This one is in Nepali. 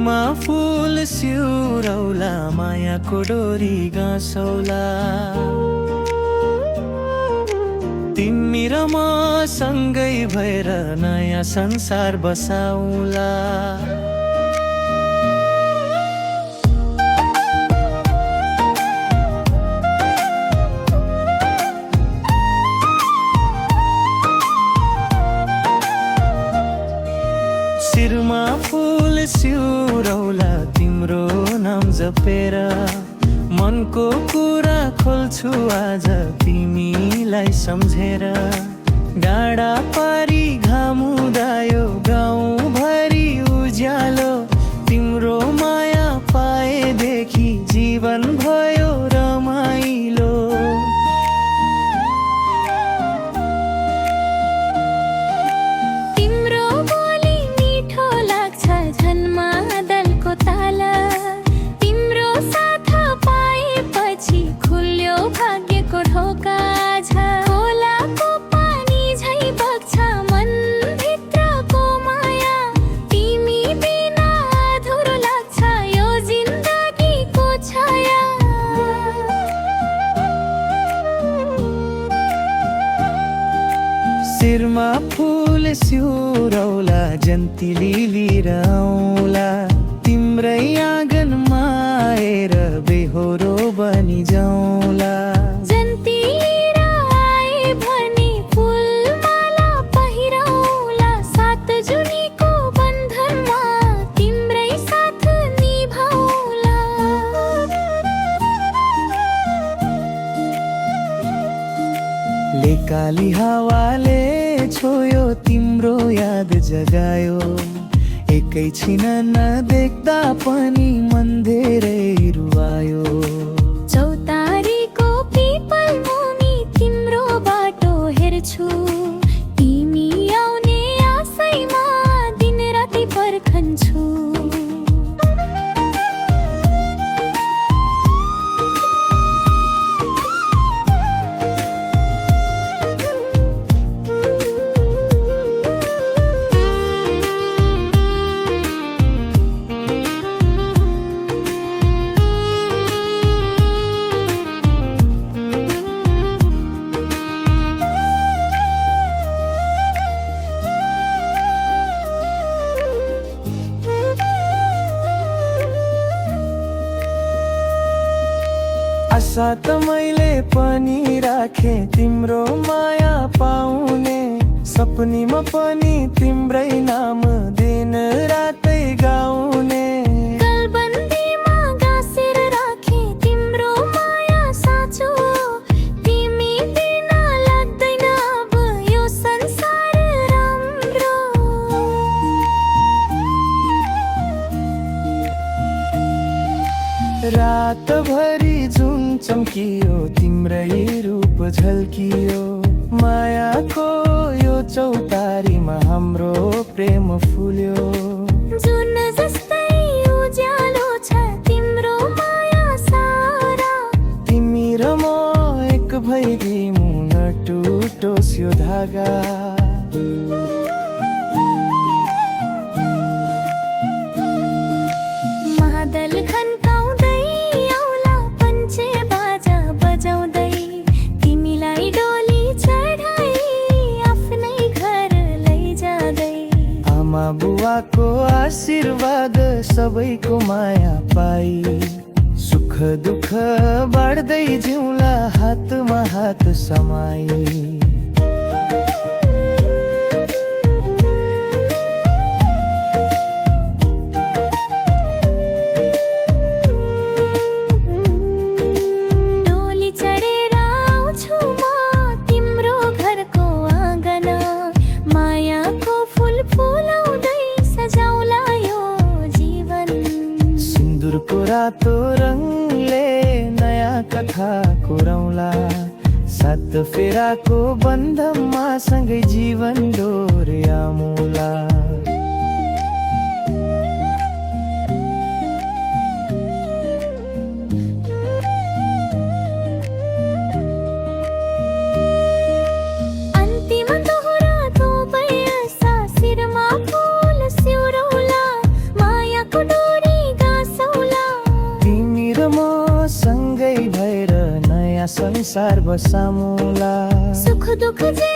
शिरमा फूल सिउरौला मायाको डोरी गाँसौला तिमी र म सँगै भएर नयाँ संसार बसाउला। शिरमा फूल सिउरौला तिम्रो नाम जपेर मनको कुरा खोल्छु आज तिमीलाई सम्झेर। डाँडा पारी घाम उदायो गाउँभरि उज्यालो तिम्रो माया पाएदेखि जीवन भयो रमाइलो। तिम्रो बोली मिठो लाग्छ झन् मादलको ताला तिम्रो साथ पाएपछि खुल्यो भाग्यको ढोका। खोलाको पानी झै बग्छ मनभित्रको माया तिमी बिना अधुरो लाग्छ यो जिन्दगीको छाया। शिरमा फूल सिउरौला जन्ती लिएर आउँला तिम्रै आँगनमा आएर बेहोरो बनि जाउँला। जन्ती लिएर आए भने फुलमाला पहिराउला सात जुनीको बन्धनमा तिम्रै साथ निभाउला। लेकाली हावाले छोयो तिम्रो याद जगायो एकैछिन नदेख्दा पनि मन धेरै रुवायो। चौतारीको पिपल मुनि तिम्रो बाटो हेर्छु तिमी आउने आशैमा दिन राति पर्खन्छु। आशा त मैले पनि राखे तिम्रो माया पाउने सपनीमा पनि तिम्रै नाम दिन रातै गाउने। गलबन्दीमा गाँसेर राखे तिम्रो माया साँचो तिमी बिना लाग्दैन अब यो संसार राम्रो। रातभरि जुन चम्कियो तिम्रै रूप झल्कियो मायाको यो चौतारीमा हाम्रो प्रेम फुल्यो। जुन जस्तै उज्यालो छ तिम्रो माया सारा तिमी र म एक भइदिउँ न टुटोस् यो धागा। मादल खन्काउँदै आउला पञ्चे बाजा बजाउँदै तिमीलाई डोली चढाई आफ्नै घर लैजाँदै। आमा बुवाको आशीर्वाद सबैको माया पाई सुख दुःख बाँड्दै जिउला हातमा हात समाई। रातो रङले नयाँ कथा कोरौला सात फेराको बन्धनमा सँगै जीवन डोर्याउला। शिरमा फूल सिउरौला मायाको डोरी संसार बसामुला सुख दुख जे